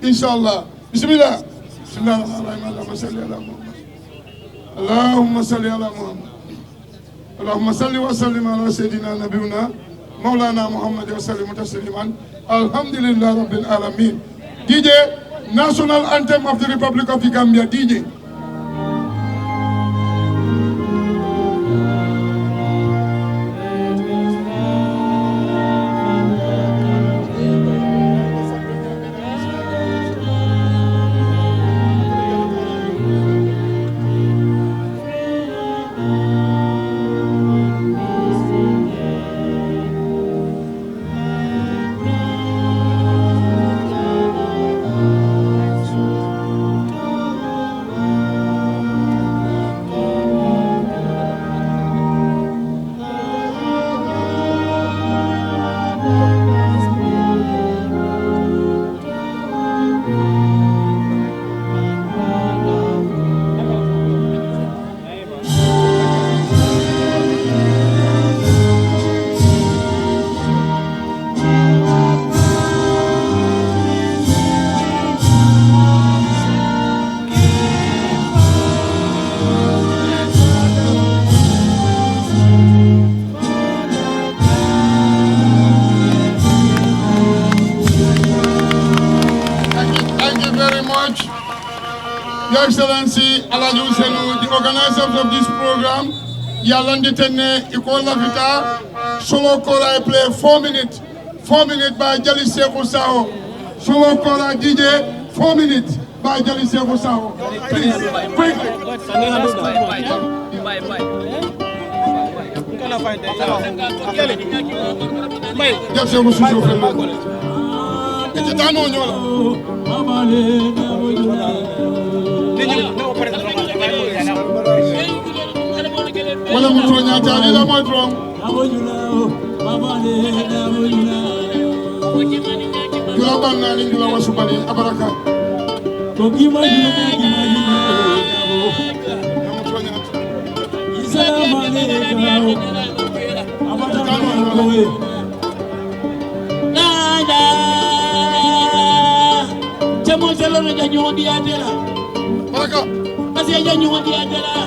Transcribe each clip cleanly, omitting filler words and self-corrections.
inshallah. Bismillah. Allahumma salli ala Muhammad. Allahumma salli ala Muhammad. Allahumma salli wa sallim ala sayyidina nabiyuna Maulana Muhammad wa sallim tasliman. Alhamdulillah Rabbil Alamin. DJ, National Anthem of the Republic of the Gambia, DJ. Your Excellency, Ousainu, the organizers of this program, Yalandi Tene, Ikola Vita, Solo Kora play 4 minutes. 4 minutes by Jali Sekou Sao. Solo Kora DJ, 4 minutes by Jali Sekou Sao. Please, quickly. Wala mutonya tali la modrom. Dula banna ni dula wasubali abaraka. Baraka. Masih janji wadi adela.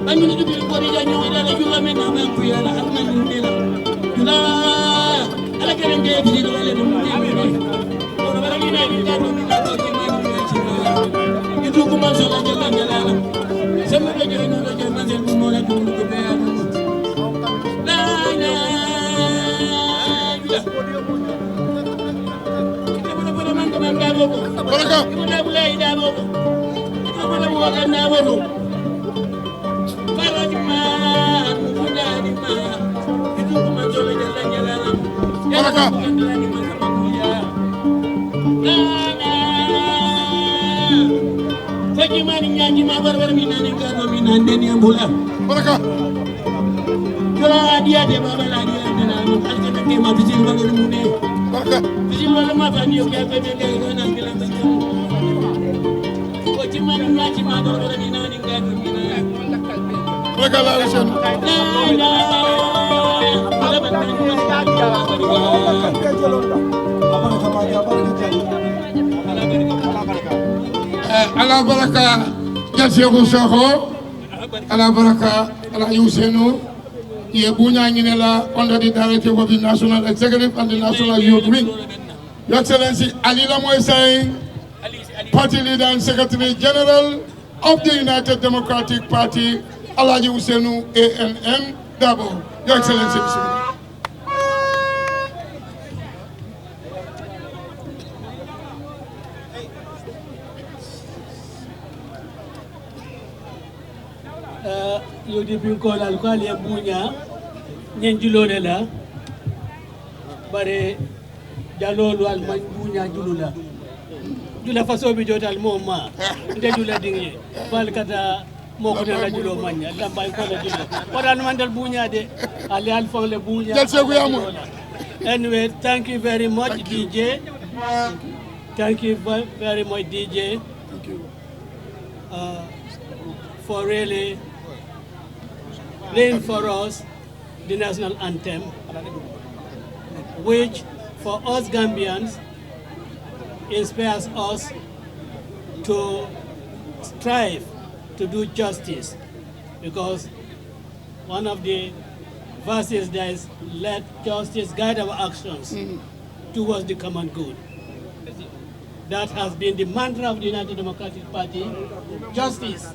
Banyu ni dubil ko di janji wadi adela jula mena men ku yala alman ni la. Jula ala keren ge di do le dum ni me. Ko bala ni na ni ka do ni na do ti ma ni ci la. Itu ko man so la jela jela la. Sama be jere no do je man sen mo la dum ko be ya. La la. Baraka. Ala baraka Diaspora Soho, ala baraka ala Ousainu, Yebunya Nginela under the directive of the National Executive and the National Youth Wing. Your Excellency Ali Lamo is saying, Party Leader and Secretary General of the United Democratic Party, Ousainu anthem Darboe. Your Excellency, yo depuis ko la ko ali bunya nyen julole la bare jalolu al man bunya julula jula faso bi jotal moma nde jula dingi bal kata moko la julo manya lambay ko la julo wadan mandal bunya de ali al fon le bunya anyway thank you very much DJ, thank you very much DJ. Thank you for really playing for us the national anthem, which for us Gambians inspires us to strive to do justice, because one of the verses there is, let justice guide our actions towards the common good. That has been the mantra of the United Democratic Party: justice,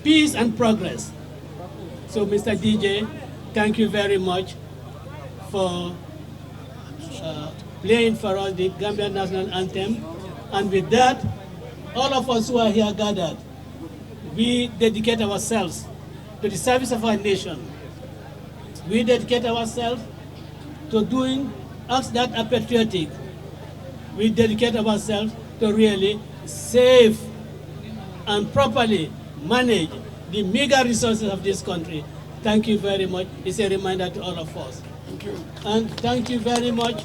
peace, and progress. So, Mr. DJ, thank you very much for playing for us the Gambian national anthem. And with that, all of us who are here gathered, we dedicate ourselves to the service of our nation. We dedicate ourselves to doing acts that are patriotic. We dedicate ourselves to really save and properly manage the meager resources of this country. Thank you very much. It's a reminder to all of us. Thank you. And thank you very much,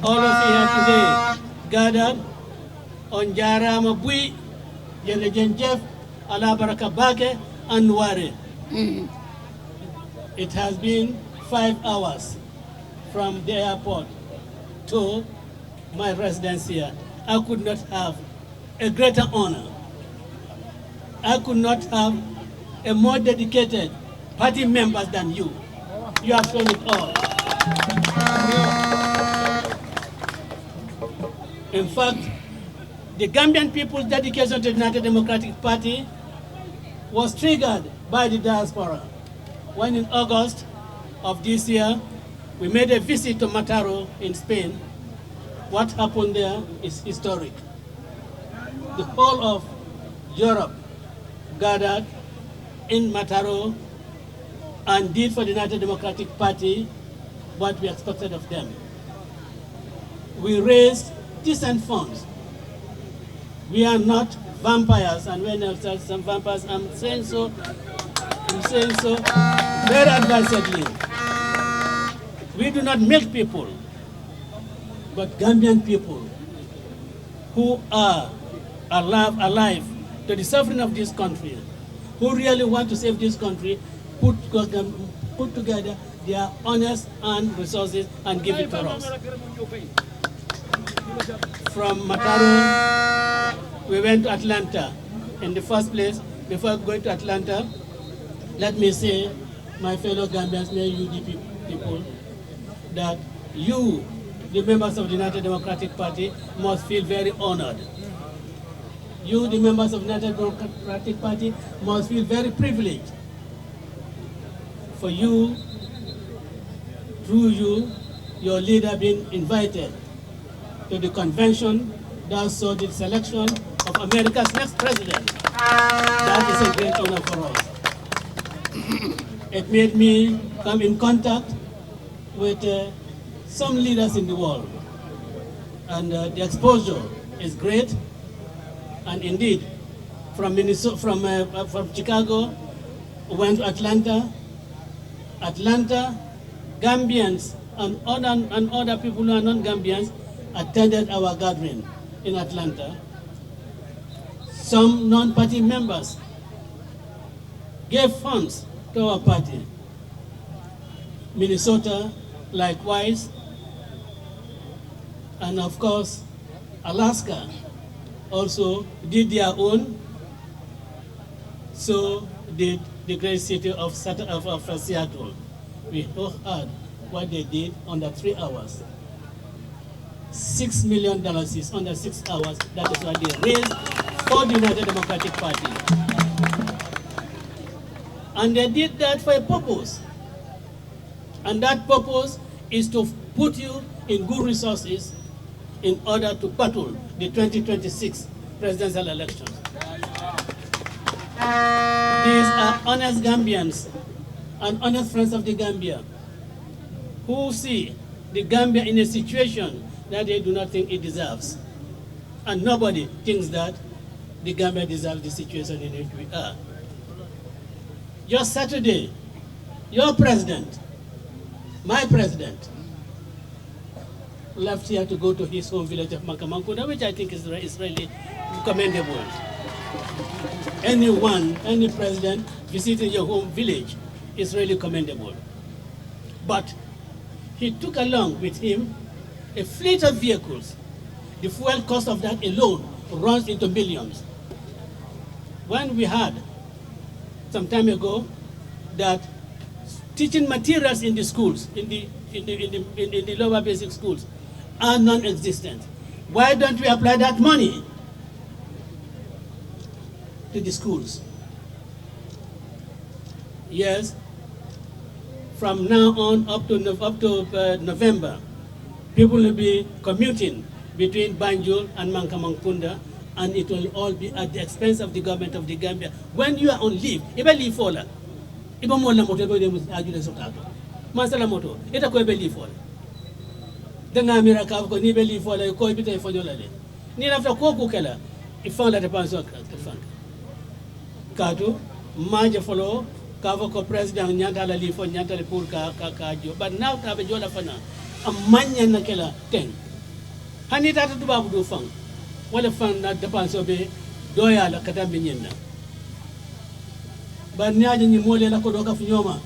all of you here today gathered on Jarama Bui, Jelejen Jeff, Alabaraka Bake, and Nware. It has been 5 hours from the airport to my residence here. I could not have a greater honor. I could not have a more dedicated party members than you. You have shown it all. In fact, the Gambian people's dedication to the United Democratic Party was triggered by the diaspora, when in August of this year, we made a visit to Mataro in Spain. What happened there is historic. The whole of Europe gathered in Mataro and did for the United Democratic Party what we expected of them. We raised decent funds. We are not vampires, and when I say some vampires, I'm saying so very advisedly. We do not milk people, but Gambian people who are alive to the suffering of this country, who really want to save this country, put together their honest and resources and give it to us. From Mataro, we went to Atlanta. In the first place, before going to Atlanta, let me say, my fellow Gambians, UDP people, that you, the members of the United Democratic Party, must feel very honored. You, the members of the United Democratic Party, must feel very privileged. For you, through you, your leader being invited to the convention that saw the selection of America's next president. That is a great honor for us. It made me come in contact with some leaders in the world. And the exposure is great. And indeed, from Chicago, we went to Atlanta. Gambians and other people who are non-Gambians attended our gathering in Atlanta. Some non-party members gave funds to our party. Minnesota, likewise, and of course, Alaska also did their own. So did the great city of Seattle. We all heard what they did under 3 hours. $6 million is under 6 hours. That is what they raised for the United Democratic Party. And they did that for a purpose. And that purpose is to put you in good resources in order to battle the 2026 presidential elections. These are honest Gambians and honest friends of the Gambia who see the Gambia in a situation that they do not think it deserves. And nobody thinks that the Gambia deserves the situation in which we are. Just Saturday, your president, my president, left here to go to his home village of Makamankuda, which I think is really commendable. Any president visiting your home village is really commendable. But he took along with him a fleet of vehicles, The fuel cost of that alone runs into millions. When we had some time ago that teaching materials in the schools, in the lower basic schools, are non-existent. Why don't we apply that money to the schools? Yes, from now on up to November, people will be commuting between Banjul and Mankamangpunda, and it will all be at the expense of the government of the Gambia. When you are on leave, ibe leave for la, ibe mo la moto ibe dem ajule sotato, masala moto, ita ko ibe leave for la. Denga mira ka ko ni ibe leave for la ko ibe tay fonyo la de. Ni lafta ko ku kala, ifan la dépense ak fan. Kadu maje follow kava ko president nyanta la leave for nyanta le pour ka jo. But now ta be jola fana, amanya na kala ten. Hani tata tubabu do fang. Wala fan na dépense be doya la kata be nyenna ba nyaaje ni mole la ko do ka nyoma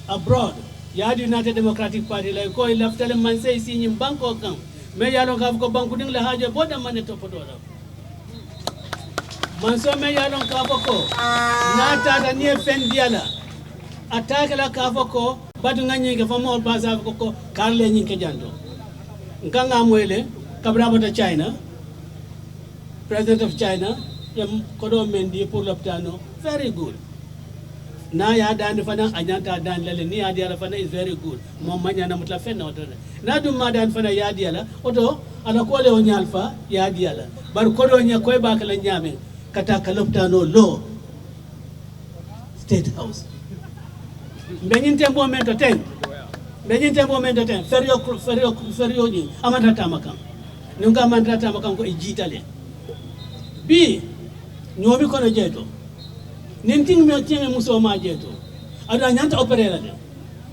abroad ya di United Democratic Party la ko laftale man sey si nyim banko kan me ya lo ka ko banku ding la haje boda man to podo la man so me ya lo ka ko na tata ni fen diala ataka la ka ko badu ngani ga famo baza ko karle nyi ke jando nganga moyle kabra bota China. President of China, Kodo Mendi pour l'Optano, very good. Na ya dan fana anyanta dan lele ni adia fana is very good. Momanya na mutla fena oto. Na dum madan fana ya diala oto ana ko le onyalfa ya diala. Bar kodo nya koy ba kala nyame kata kaloptano law State House. Benyin tembo mento ten. Benyin tembo mento ten. Ferio ni amata tamakam. Nunga amata tamakam ko ijitale. B nyobi kono jeto ninting me tieme muso ma jeto ada nyanta opéré la de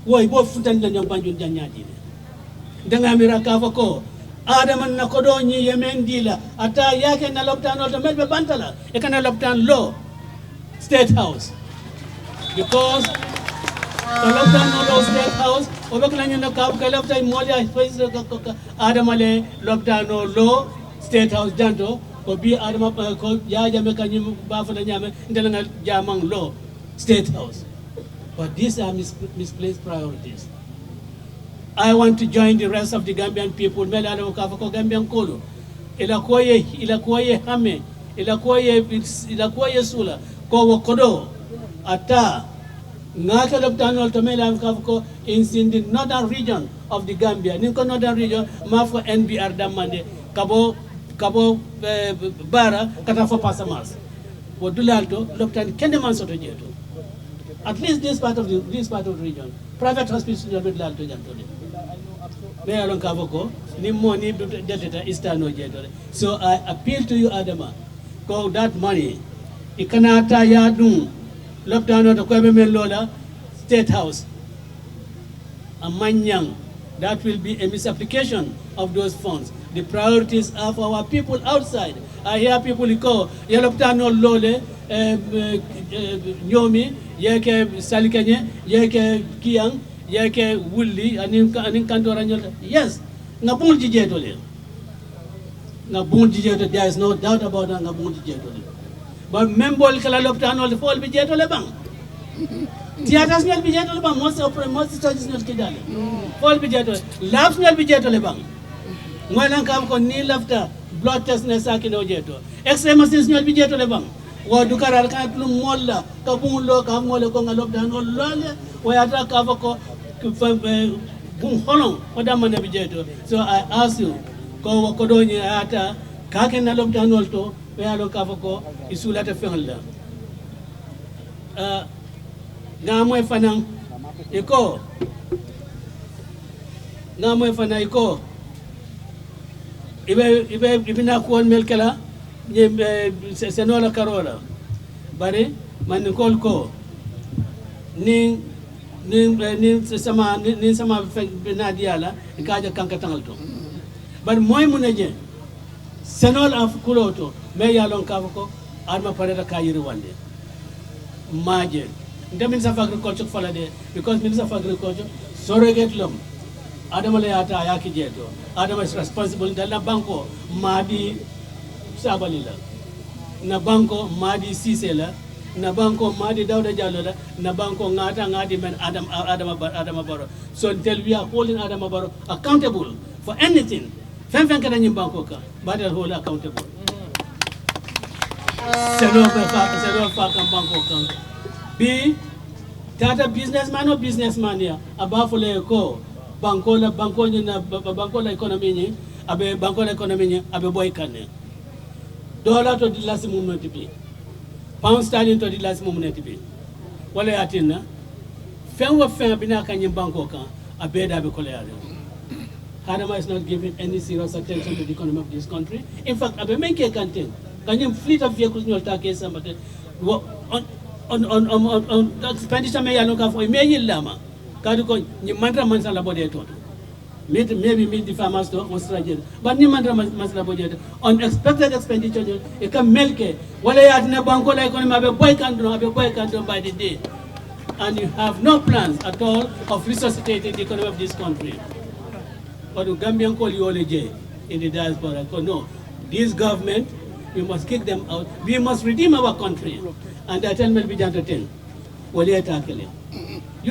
woy bo futan la nyam banjul janyati de danga mira ka fa ko adam na ko do nyi yemen dila ata yake na loptano to melbe bantala e kana loptan law State House because the loptano law State House obekla nyanda ka ka loptay moja adam ale loptano law State House janto ko bi adama ko yaajame kanyum bafana nyame ndelanga jamang law State House. But these are misplaced priorities. I want to join the rest of the Gambian people mele adama ka ko Gambian kolo ila koye hame ila koye sula ko wokodo ata ngaka loptano to mele adama ka ko in the northern region of the Gambia ninko northern region mafo NBR damande kabo bara kata fo pasamas wo dulalto loptan kende man soto jeto at least this part of the region private hospitals do dulalto janto de me alon kavoko ni moni deteta istano jeto so I appeal to you Adama go that money ikanata ya dum loptano to ko be men lola State House amanyang that will be a misapplication of those funds. The priorities are for our people outside. I hear people go, Yeloptano Lole, Nyomi, Yeke Salikanye, Yeke Kiang, Yeke Wuli, and in Kantoranya. Yes, Nabunji Jetole. Nabunji Jetole, there is no doubt about Nabunji Jetole. But Membol Kalaloptano, the fall Bijetole Bang. Theaters not Bijetole Bang, most churches not Kidali. Fall Bijetole, labs not Bijetole Bang. Mwana kam ko ni lafta blood test ne sakino jeto x-ray machines nyol bi jeto le bang wo du karal kan lu molla ka bun lo ka mole ko ngalop dan o lole wo yata ka ko bun holon o damane bi jeto so I ask you ko ko do ni ata ka ken na lop dan to we alo ka ko isulata fenla ngamoy fanang iko ibe na ko melkela senola karola bari man kol ko ni sama na diala kaja kanka tangalto bari moy muneje senol af kuloto me yalon ka ko arma pareta kayiri wande maje ndamin sa agriculture falade because minister of agriculture surrogate lom Adama le ata yaki jeto. Adama is responsible dalla banko Madi Sabalila. Na banko Madi Sisela. Na banko Madi Dauda Jalola. Na banko ngadi men Adama Barrow. So until we are holding Adama Barrow accountable for anything, fen kana nyim banko ka, but they'll hold accountable. Sero fa kan banko kan. B tata businessman or businessman ya abafule ko banko la economy ni abe banko la economy ni abe boy kanne dollar to the last moment bi pound sterling to the last moment bi wala yatina fen wa fen bina kan banko kan abe da be kolere. Adama is not giving any serious attention to the economy of this country. In fact, abe menke kanten kanyem fleet of vehicles nyol ta ke samate on expenditure me yaloka for me yillama kadu ko ni mantra mansala bode to maybe meet the farmers to Australia but ni mantra mansala bode unexpected expenditure e kam melke wala ya na banko la economy abe boy can by the day, and you have no plans at all of resuscitating the economy of this country. But the Gambian call you all in the diaspora. No, this government, we must kick them out. We must redeem our country. And I tell me, you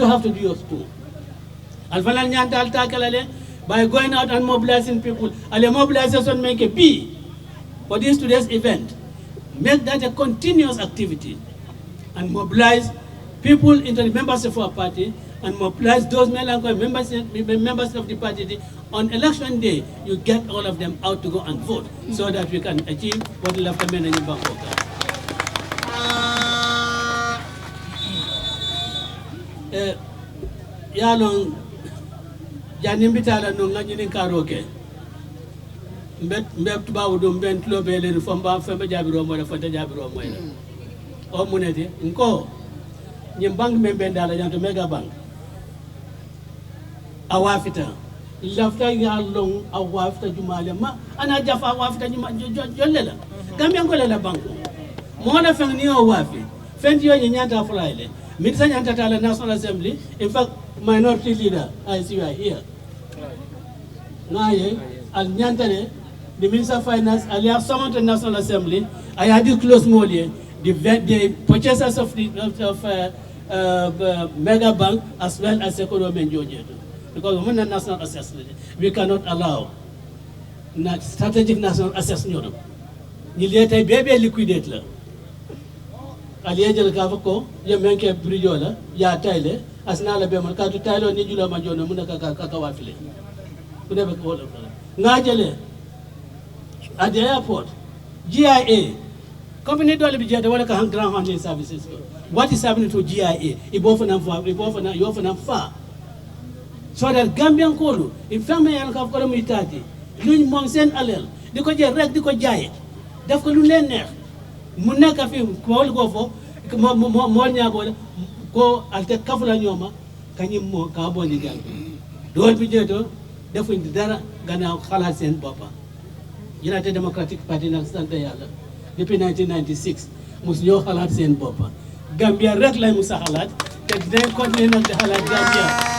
have to do yours too. By going out and mobilizing people, and mobilization make a B for this today's event. Make that a continuous activity and mobilize people into the membership of our party and mobilize those melancholy members of the party. On election day, you get all of them out to go and vote so that we can achieve what the left men in Bangkok. Yalong Janimbitala no Nanjin Karoke. Mbep Bawdum Bent Lobel from Bafema Jabiro Mora for the Jabiro Mora. O Muneti, Nko, Yimbang Membendala to Mega Bank. Awafita. Lafta yalong awafta Jumalema, and I jaff awafta Jolela. Gambian Golela Banco. Mona Fang Neo Wafi, Fentio Yanta Friday, Midsan Yantatala National Assembly, in fact, minority leader, I see you are here. Naye, Al Nyantane, the Minister of Finance, I summoned the National Assembly, I had to close Molia, the purchasers of Mega Bank as well as Economy and Georgia. Because when a national assessment, we cannot allow strategic national assessment. You let a baby liquidate. Aliajal Kavako, you make a bridgeola, ya tile, as Nala Bemanka to Tilo, Nijula Majona, Munaka Kakawafile. We never call them. Najale, at the airport, GIA, company don't be jet, what can ground handling services. What is happening to GIA? You often far. So that Gambian Kolu, if family and Kafkomitati, Lun Monsen Alel, they could direct the Kojay, Dafkoluner, Munaka film, Kual Gofo, Monya go at the Kafalanyoma, can you more carbon again? Don't be jeto, definitely Dara, Gana, Halas and Papa. United Democratic Party in Santa Yala, depuis 1996, Musyo Halas and Papa. Gambia Red Line Musahalat, that then continent of the Halat Gambia,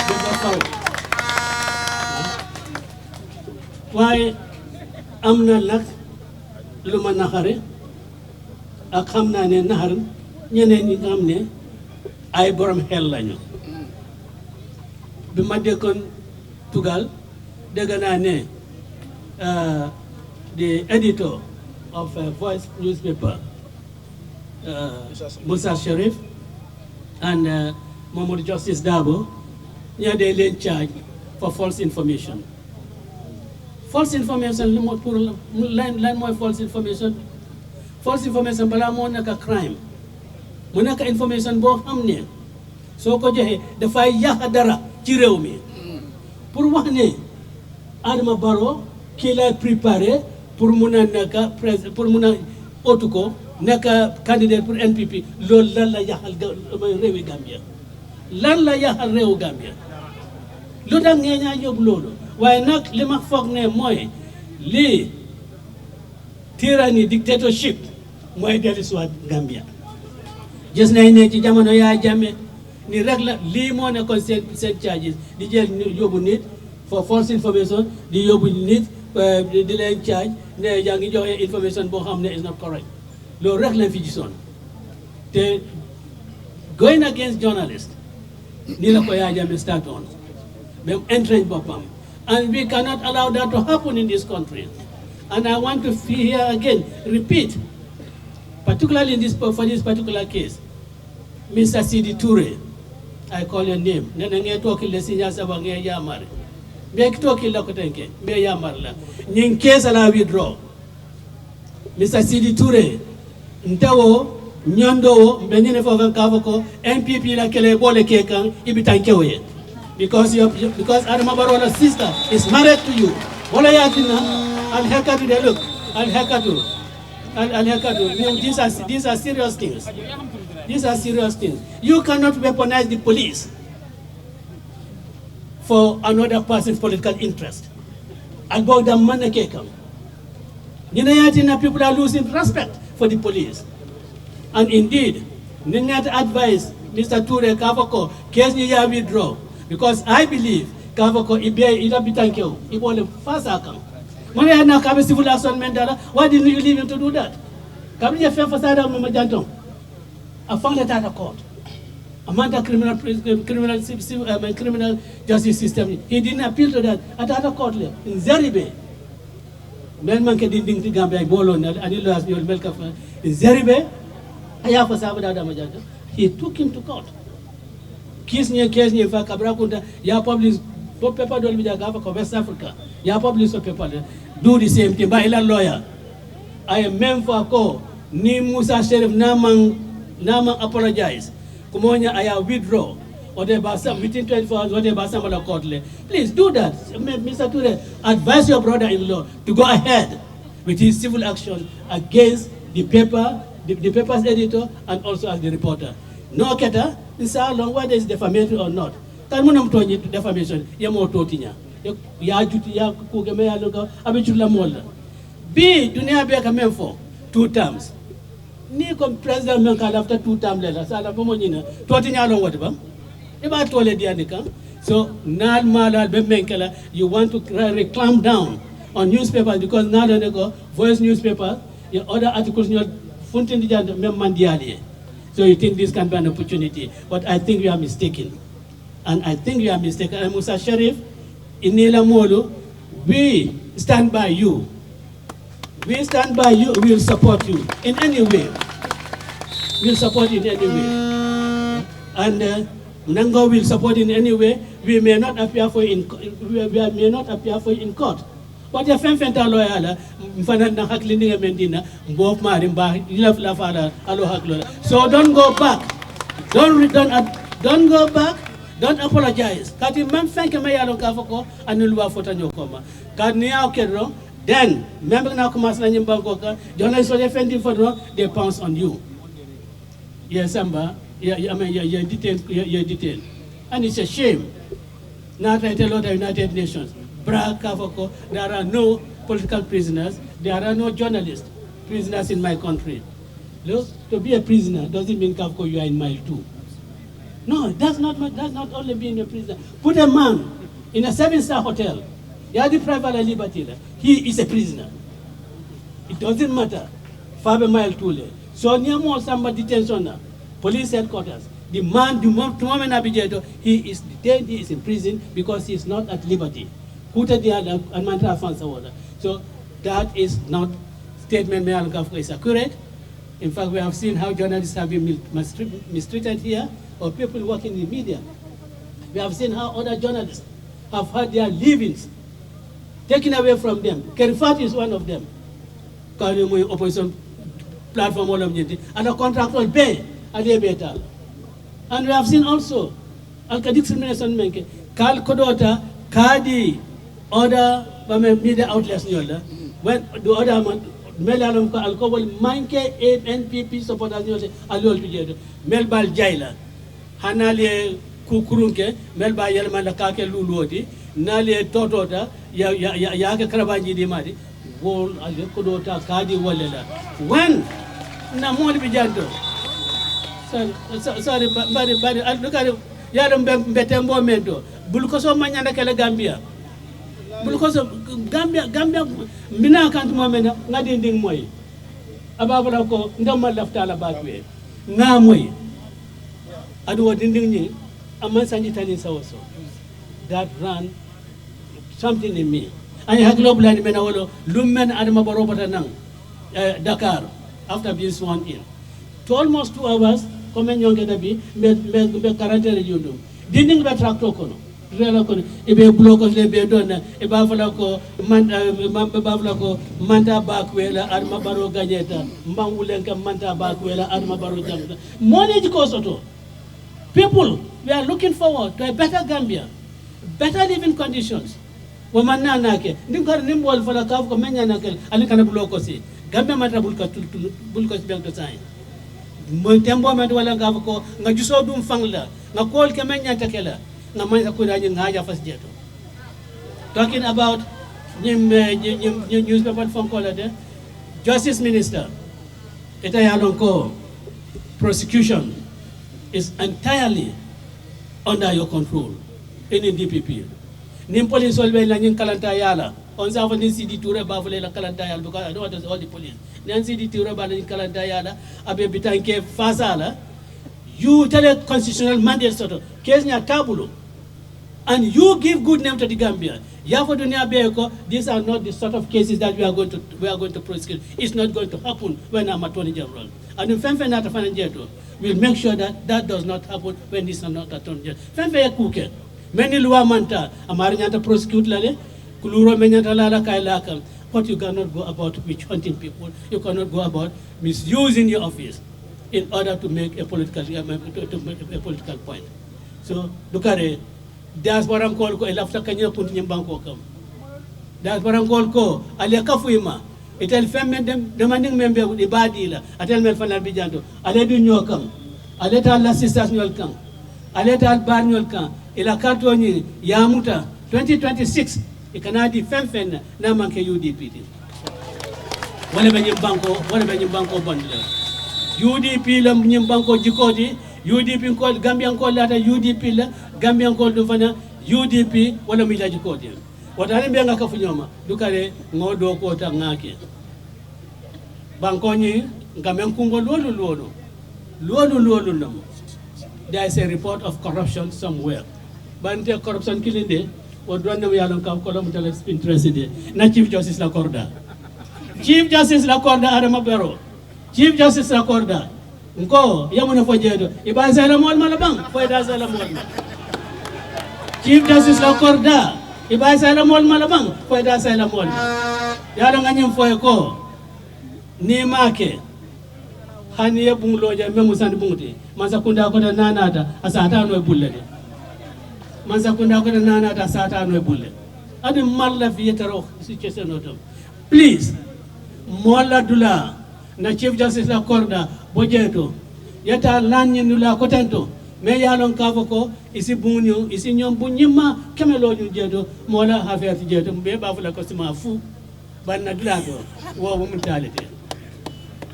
why am na lak luma naxare ak xam naa ne naxar ñeneen ñi nga xam ne ay borom xel lañu bi ma dëkkoon Tugal dégg naa ne the editor of Voice newspaper Musa Sharif and Mamadou Justice Darboe ñoo dee leen charge for false information. False information, land more false information. False information, bala mo naka crime. Mo naka information bo hamne. So ko jehe da fay yahadara ci rew mi. Pour wax ne Adama Barrow ki lay préparer pour muna naka pour muna otuko naka candidat pour NPP lol lan la yahal rewi Gambia. Lan la yahal rew Gambia. Lu tax ngeña yob lolu. Why not lima foog ne moy li tyranny dictatorship moy delu soit Gambia gis nañ ne ci jamono ya Jammeh ni rek la li mo ne ko sen charges di jël yobu nit for false information, the yóbbu nit di leen charge ne yaa ngi joxe information boo xam ne is not correct. loolu rek lañ fi gisoon te going against journalists nii la ko Yaya Jammeh start on même entrench boppam, and we cannot allow that to happen in this country. And I want to here again repeat, particularly in for this particular case, Mr. Sidi Toure, I call your name. Nene nge toki le sinya saba nge yamar. Mek toki la kotenke, me yamar la. Ning case ala withdraw. Mr. Sidi Toure, ntawo nyondo mbenye fokan kavoko MPP la kele bole kekan ibitankewe. Because Adama Barrow's sister is married to you. Wala yatina Al Hekatu de look. Al Hekatu. These are serious things. These are serious things. You cannot weaponize the police for another person's political interest. About the money kekam. People are losing respect for the police. And indeed, Ninat advise Mr. Toure Kavoko, case niya withdraw. Because I believe Kavoko ita bitankeo, ibole fast account. When I now have a civil action Mandela, why didn't you leave him to do that? Come here, fair facade of Majanton. I found it at a court. Among criminal justice system, he didn't appeal to that at a court in Zeribe. Melman didn't think Gambia Bolon and he lost your milk in Zeribe. I have a Sabada Majanton. He took him to court. Case near Fakabrakunda, ya published paper don't be the government of West Africa. Ya published a paper, do the same thing by a lawyer. I am meant for a call. Ni Musa Sheriff Naman apologize. Kumonya, I have withdraw. Or they within 24 hours, whatever some court. Please do that. Mr. Toure, advise your brother-in-law to go ahead with his civil action against the paper, the paper's editor, and also as the reporter. No keta, this is how long, whether it's defamatory or not. Kanmunam to defamation, yamo totinya. Ya juti ya kugeme ya loka, abichula mola. B, dunia beka memfo, 2 terms. Ni kom president menka after 2 terms lela, sala pomonyina, totinya long whatever. Iba tole dianika. So, nad malal bemenkela, you want to clamp down on newspapers because now they go, voice newspapers, your other articles, your funtin dijan memmandiali. So you think this can be an opportunity, but I think you are mistaken. And I think you are mistaken. And Musa Sharif, Inila Molo, we stand by you. We stand by you, we will support you in any way. We will support you in any way. And Nango will support in any way. We may not appear for in court. But your fenta lawyer, Mfana Haklini Mendina, Bob Marimba, Lafala, Alo Haklola. So don't go back. Don't go back. Don't apologize. Kati Mamfanka Mayalo Kavoko and Nulwa Fotanyokoma. Kadnia Kedro, then member Nakumas Nanyimbangoka, journalists are defending for wrong, they pounce on you. Yes, Samba, you're detained. And it's a shame. Not like a lot of United Nations. Bra Kavoko, there are no political prisoners, there are no journalists, prisoners in my country. Look, to be a prisoner doesn't mean Kavoko you are in mile 2. No, that's not only being a prisoner. Put a man in a 7-star hotel, he has the private liberty, he is a prisoner. It doesn't matter. 5 mile 2. So near more somebody detention, police headquarters. The man, Tumamen Abijeto, he is detained, he is in prison because he is not at liberty. So that is not statement Mayan Kafka is accurate. In fact, we have seen how journalists have been mistreated here, or people working in the media. We have seen how other journalists have had their livings taken away from them. Kerifat is one of them. Opposition platform, all of them, and a contractual pay at the betal. And we have seen also Alka discrimination menke, Kal Kodota, Kadi, other media outlets when the other man Melalum alcohol manke NPP supporters alol together Melbal Jaila Hanale Kukurunke Melba Yelman Kake Luluoti Nale Totota Yaka Karabaji di Madi Wall Kodota Kadi Walela when Namoni Bijanto sorry but look at Yarum Betembo Mento Bulkoso Manana Gambia because of Gambia mina kantu momena ngadi ding moy ababala ko ndama lafta la bakwe nga moy adu dinding ni aman sanji tani sawoso that ran something in me and ha global ni mena wolo lummen adama barobata nang Dakar after being sworn in to almost 2 hours comme nyonge dabi be caractère yundum dinding be tracto kono rela ko ibe blocos le be donna e ba fala ko manta bakwela arma baro ganyeta mbangulen kam manta bakwela arma baro jamta money ko soto people we are looking forward to a better Gambia better living conditions womanna nake ndingor nimbol fala kaf ko menya nakel ali kana blocos si Gambia mata bulka be to sai mo tembo med wala gaf ko nga juso dum fangla nga kol ke menya takela talking about newspaper from Colorado, Justice Minister, prosecution is entirely under your control in the DPP. Nim police will be in Kalantayala. On Savani CD Ture Bavula Kalantayala because I don't want all the police. Nancy D. Ture Bavula Kalantayala, Abe Bitanke Fazala. You tell a constitutional mandate sort of case near tabulo, and you give good name to the Gambia. These are not the sort of cases that we are going to prosecute. It's not going to happen when I'm Attorney General. And in Femfe we'll make sure that that does not happen when this is not Attorney General. Femfe kuke many luwa manta amarinyanta prosecute lale kuluro menyanta lala kailaka. But you cannot go about witch hunting people. You cannot go about misusing your office in order to make a political point. So look at it. Diaspora call ko elafta kanya punti nyimbanko kam. Diaspora call ko alia kafuima. Itel femme demanding member ibadila. Atel mel fanal bijanto. Ale du nyokam. Ale ta la sisters nyol kam. Ale ta bar nyol kam. Ila karto ni yamuta 2026 ikanadi femme na manke UDP. Wale nyimbanko bandila. UDP la nyimbanko jikodi UDP ko Gambian ko lata UDP la Gambian ko do fana UDP wala mi la jikodi wata ni nga ka funyoma dukare ngodo ko ta ngake banko ni ngamen kungo lolu namo. There is a report of corruption somewhere bante corruption kilinde o do na yalon ka ko lam tele interest na Chief Justice la korda Adama Barrow Chief Justice Rakorda, nko yamuna fojedo ibaza la mol malabang foida za la mol. Chief Justice Rakorda ibaza la mol malabang foida za la mol. Yalo nganyem foye ko ni make hani ye bungloja memu sandi bungti mansa kunda ko nanata asata no bullede mansa kunda ko nanata asata no bulle adi malla fi yetaro situation otom please mola dula na Chief Justice la korda bojeto yata lanyi nula kotento me yalon kavoko isi bunyo isi nyom bunyima kemelo nyu jeto mola affaire jeto be ba fula customer fu banna dulago wo mentality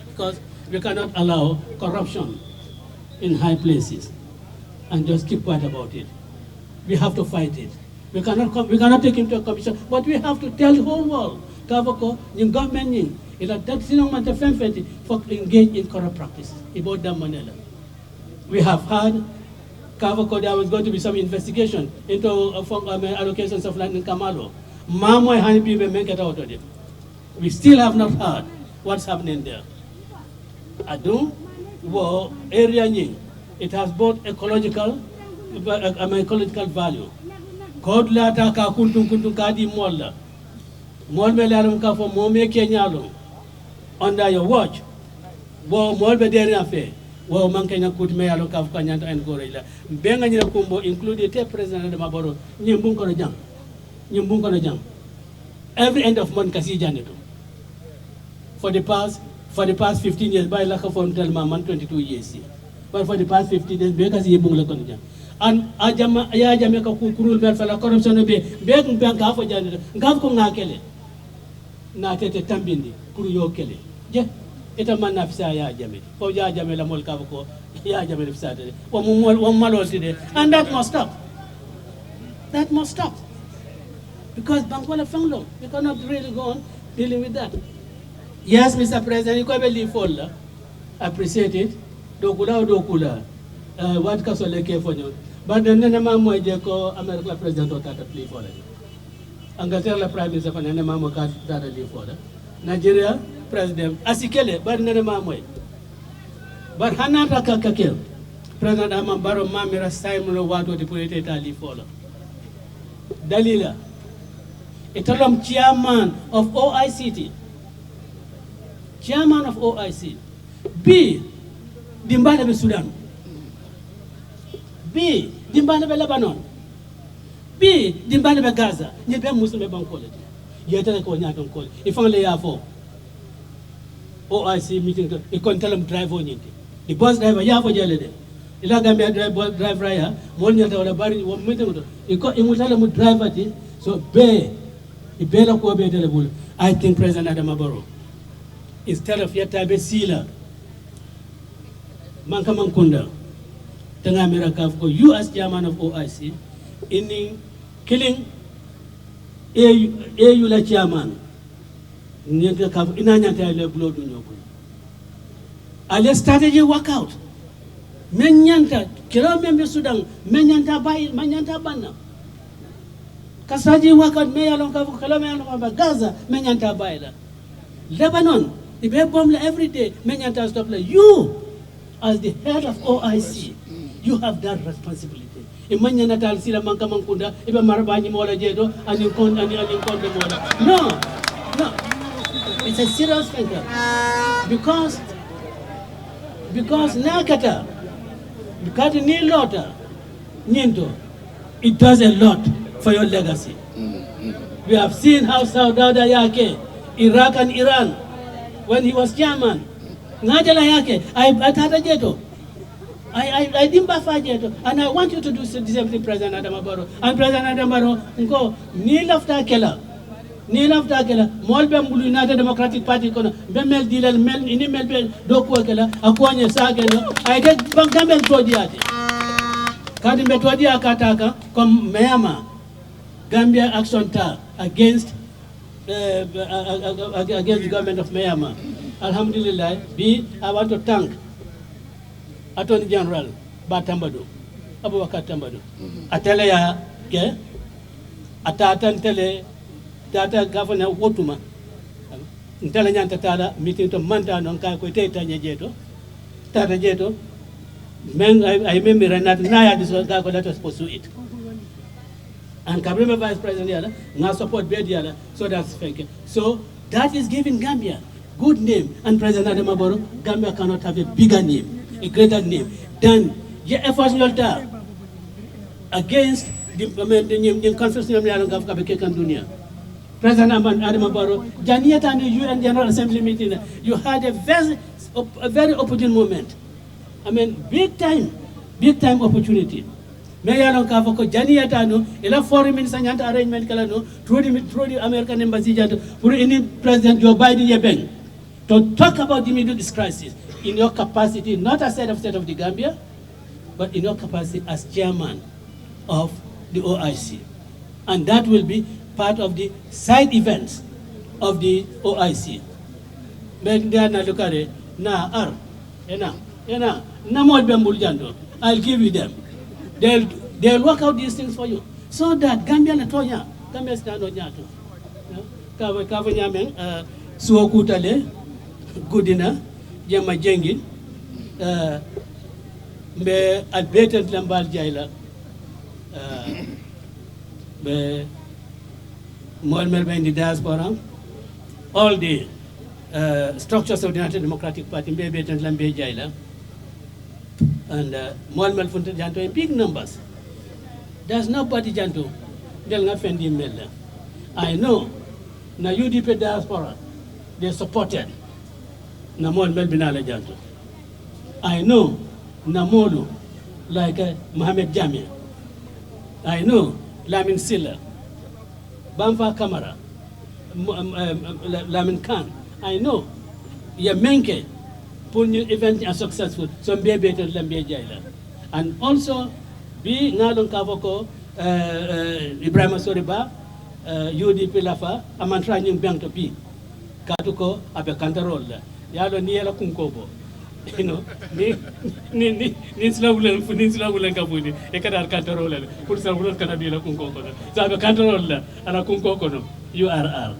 because we cannot allow corruption in high places and just keep quiet about it. We have to fight it. We cannot take him to a commission, but we have to tell the whole world kavoko yung government ning ila sinong man ta femfeti for engage in corrupt practices about the Manila. We have had kavoko there was going to be some investigation into allocations of land in Kamalo. Mamoy hani be make it out of it. We still have not heard what's happening there. Adum wo area ning it has both ecological value. God lata ka kuntung kadi molla. Molbe larum ka fo mome kenyalo under your watch wo molbe deri afe wo manke na kutme yalo ka fa nyanta en gorila benga nyina kumbo include the president de Maboro nyimbun ko jang every end of month kasi janeto for the past 15 years by la ka fon tel man 22 years but for the past 15 years be kasi yibung la ko jang an ajama ya jame ka kurul mel fala corruption be ga fo janeto ngaf ko ngakele na tete tambindi pour yo kele je eta man nafisa ya jame fo ya jame la mol ka ko ya jame nafisa de wo malol tide and that must stop Because Bankwala Fanglo, you cannot really go on dealing with that. Yes, Mr. President, you can believe folder. Appreciate it. Dokula. What Kasole care for you. But the Nenema Mojeko, American President or Tata plea for it. Angleterra Prime Minister for Nenema Mokat Tata leave for it. Nigeria President Asikele, but Nenema Moy. But Hanata Kakakil. President Amambaro Mamira Simon Wato the Poeta leave for it. Dalila. Italam chairman of OICT. Chairman of OIC. B. Dimbale Sudan. B. Dimbale Lebanon. B. Dimbale Gaza. You be Muslim bank quality. You tell a cognaton call. If only have four OIC meeting, you can tell them drive on it. The bus driver, you have a jelly. You Gambia drive raya, Monya or a barry, one meeting. You tell them drive at it. So, B. I think President Adamabaro, instead of Yatabe Sila, Mankamankunda, Tangamiraka, you as chairman of OIC, in killing AU chairman, Inanyata blood in your boy. I'll strategy work out. Menyanta, Kiramembe Sudan, Menyanta Bay, Manyanta Bana. Kasaji wakat me along Kalame Gaza, Menyanta Baila. Lebanon, if you bomb every day, Menyanta stop. You, as the head of OIC, you have that responsibility. Imanya natal sila Mankamankunda, iba Marabani Mola Jedo, and you con and the Mola. No. It's a serious matter. Because Nakata, because Nilota, Ninto, it does a lot for your legacy. We have seen how Saudade Yake, Iraq and Iran, when he was chairman, Najala Yake, I Jeto. I didn't bafa Jeto, and I want you to do the same thing, President Adamabaro. And President Adamabaro, go, Nil after Kela, Molbem United Democratic Party, Bemel Dilel, Mel, Inimel, Dokuakela, Aquanya Sageno, I get Bankamel Todiati. Kadimbe Todia Kataka, come Mayama. Gambia action against the government of Myanmar. Alhamdulillah, I want to thank Attorney General Batambadu, Abubakar Tambadu. Atele ya ke atatan tele tata governor Wotuma. Ntele nyanta tala meeting to manta non kai ko teta nyejeto. Tata jeto. Men I remember not naya this was that was supposed to eat. And Cabrera Vice President, now support Bediala, so that's fake. So that is giving Gambia good name, and President Adamabaro, Gambia cannot have a bigger name, a greater name than your efforts against the constitutional of Dunia. President Adamabaro, Janiata and the UN General Assembly meeting, you had a very opportune moment. I mean, big time opportunity. Mayalon Kavoko, Janiatano, ila foreign minister arrangement kalano, through the American embassy, for any President Joe Biden Yebeng, to talk about the Middle East crisis in your capacity, not as head of state of the Gambia, but in your capacity as chairman of the OIC. And that will be part of the side events of the OIC. I'll give you them. They'll work out these things for you. So that Gambia Latoya, Gambia stand on Yato. Kavanyameng, Suokutale, Goodina, Yama Jengin, be advertent Lambal Jaila, be Mohammed in the Diaspora, all the structures of the United Democratic Party, be advertent Lambe Jaila. And Molmal Funta Janto in big numbers. There's nobody Janto. They'll not offend him. I know. Na UDP diaspora, they supported na Molmal Binala Janto. I know Namolu, like Mohamed Jamia. I know Lamin Silla, Bamfa Kamara, Lamin Khan. I know Yamenke. New event are successful, so be better than be jaila. And also, be Nalon Kavoko, Ibrahim Soriba, UDP lafa amantra nyim bento pi katuko abe kantarol la yalo ni yela kunkobo you know ni sla wulen kabuni e kadar kantarol la pour sa wulen kana bi la kunkoko sa abe kantarol la ana kunkoko no URR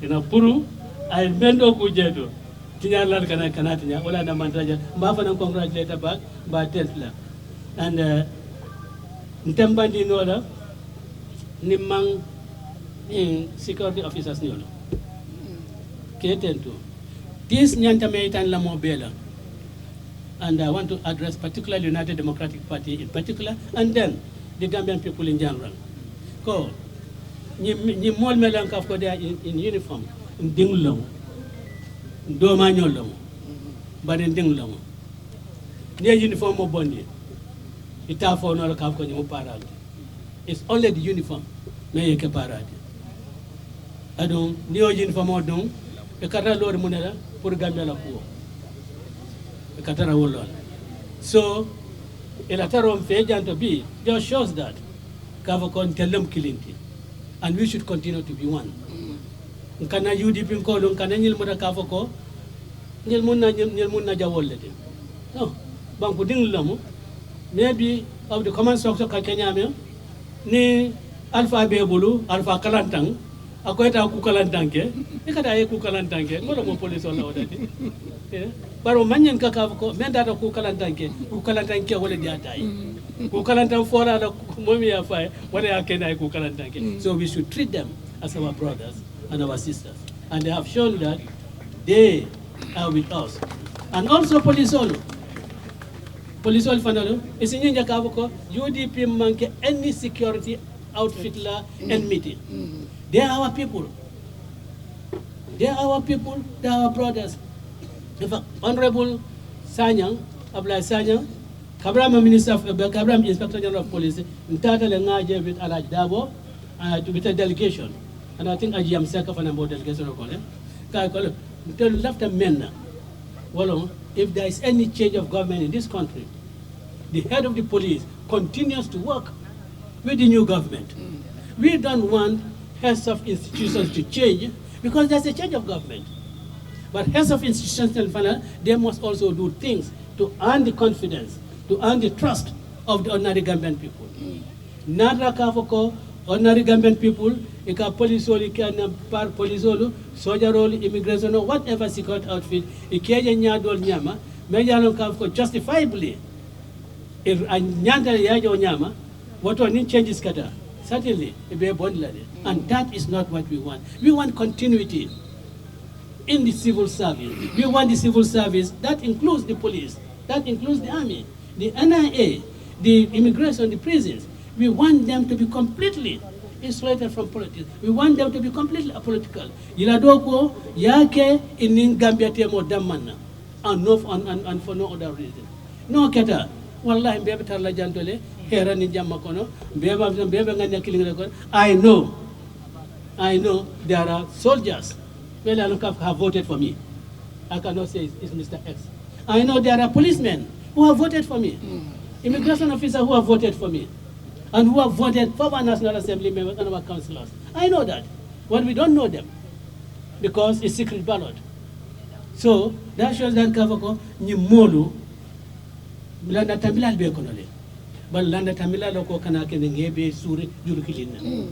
you know puru ay bendo ku jedo tinya la kana tinya wala na mantraja mba fa na congratulate back ba tesla and ntembandi no la nimang security officers niolo ketento this nyanta meitan la mobela and I want to address particularly United Democratic Party in particular and then the Gambian people in general ko ni mol melan kaf ko they in uniform dinglo do ma nyolo bari dinglo ne uniform mo bondi ita fo no kaf ko ni mo parade it's only the uniform me yake parade adon ni o uniform o don e kata lor munela pour Gambia la ko e kata ra wolol so ela tarom fe janto bi just shows that kava kon telum kilinti and we should continue to be one kana UDP ko don kana nyil muda kava ko nyil munna jawolle de no banku ding lamu maybe of the common structure ka Kenya me ni alpha be bulu alpha kalantang akoyta ku kalantanke e kada e ku kalantanke ko mo police wala odati baro manyen ka ko men data ku kalantanke wala diatai ku kalantan fora da momi ya fa wala ya kena ku kalantanke so we should treat them as our brothers and our sisters and they have shown that they are with us and also police all fanalo is nyinja ka ko UDP manke any security outfit la and meeting they are our people, they are our brothers. In fact, Honorable Sanyang Ablai Sanyang Kabram Minister of Kabram Inspector General of Police Ntata Lengaje with Alaj Darboe with a delegation and I think Ajam Seka for number delegation of Kole to left a men well if there is any change of government in this country the head of the police continues to work with the new government. We don't want heads of institutions to change because there's a change of government. But heads of institutions, they must also do things to earn the confidence, to earn the trust of the ordinary Gambian people. Nadra kafoko, ordinary Gambian people, ika polisoli, ika par polisolu, soldier role, immigration, or whatever secret outfit, ikeje nyadol nyama, mejalo kafoko justifiably, if nyanda yajo nyama, what one changes kata. Certainly, and that is not what we want. We want continuity in the civil service. We want the civil service that includes the police, that includes the army, the NIA, the immigration, the prisons. We want them to be completely insulated from politics. We want them to be completely apolitical. Yiladoko yake in Gambia temo damana, and for no other reason. No keta. Wallahi mbebe tarla jantole hera ni jamma kono mbebe nganya kilingre kono I know there are soldiers who have voted for me. I cannot say it's Mr. X. I know there are policemen who have voted for me, immigration officers who have voted for me, and who have voted for our National Assembly members and our councillors. I know that, but we don't know them because it's secret ballot. So that shows that Kavako ni molu landa tamila be konole bal landa tamila loko kana kene ngebe suri juru kilina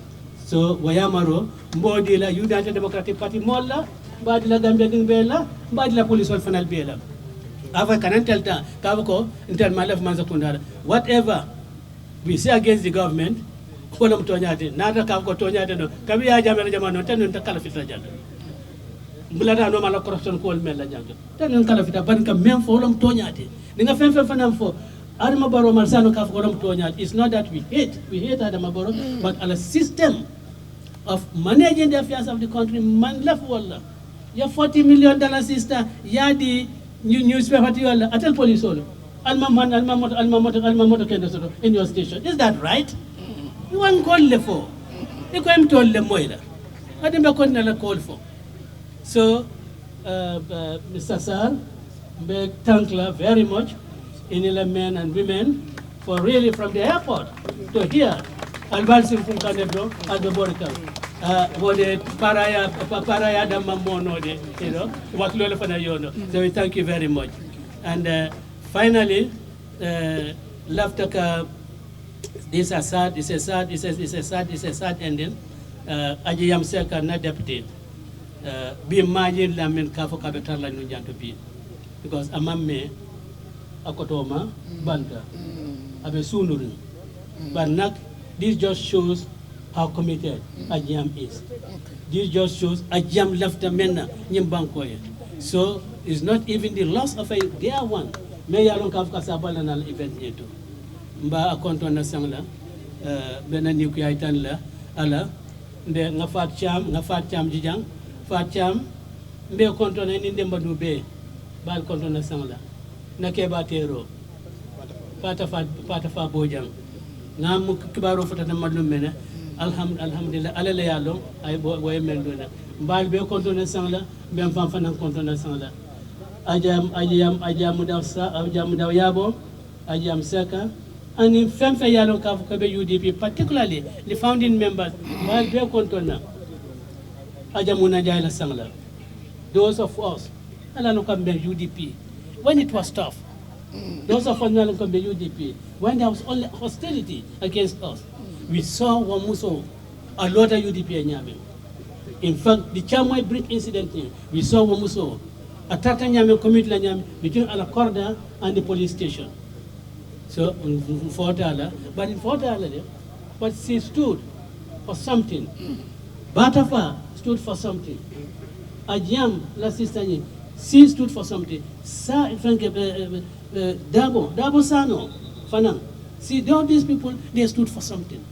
so wayamaro mbodi la United Democratic Party molla mbadi la Gambia ding bela mbadi la police wal fanal bela ava kanan telta kavako inter malaf manza kundara whatever we say against the government wala mtonyate nada kavako tonyate no kabi ya jamana jamano tanu takala fitra janda bulata no mala corruption ko wal mel janda tanu kala fitra ban ka même fo wala mtonyate ninga femfe fanam fo Adama Barrow Marsano kaf gorom toñat. It's not that we hate Adama Barrow, but a system of managing the affairs of the country man left walla ya $40 million sister ya di newspaper ti walla atel police all alma moto kendo soto in your station. Is that right? You want call le for you go to le moila adembe ko na la call for. So Mr. Sar, we thank you very much, Inila men and women, for really from the airport to here, Albalsim from Canebro and the Boricam. wode paraya damma monode, you know, what lola fana yono. So we thank you very much. And finally, laftaka, this is sad, it's a sad ending. Ajiyam seka na deputy. Be imagine lamin kafo kabetar la nunjanto bi. Because amamme akotoma banta abe sunuru. But not, this just shows how committed Ajiyam is. This just shows Ajiyam left the mena nyimbankoye. So it's not even the loss of a dear one. Me yalon kafka sabala na event yetu. Mba akonto na sangla bena niku yaitan la ala nde nga fat cham jijang fat cham mbe konto na ni ndemba dube bal konto na sangla na ke batero pata fa bojang nga mu kibaro fata na madlum mena alhamdulillah alala yalo ay boy meldona mbal be konto na sangla be fam fanan konto na sangla ajam mudaw yabo ajam seka and in Femfe Yalo Kabe UDP, particularly the founding members, Ajamuna Jaila Sangla. Those of us, UDP, when it was tough, those of us UDP, when there was only hostility against us, we saw Wamuso, a lot of UDP and Nyame. In fact, the Chamway Bridge incident, we saw Wamuso, a Tata Nyame community between Alacorda and the police station. So, but in Fortala, but she stood for something. Batafa stood for something. Ajiyam, la sister, she stood for something. Darboe Sano, Fanang. See, all these people, they stood for something.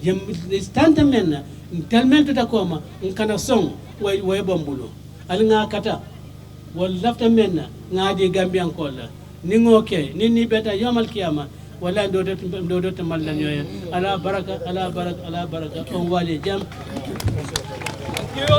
They stand the men, tell men to Takoma, in kind of song, where Bambulo. Alinga Kata, well, left a men, Nadi Gambian Kola. Ningoke, Nini beta Yamal Kiama, wala do tamallanyo ala baraka on wali jam. Thank you.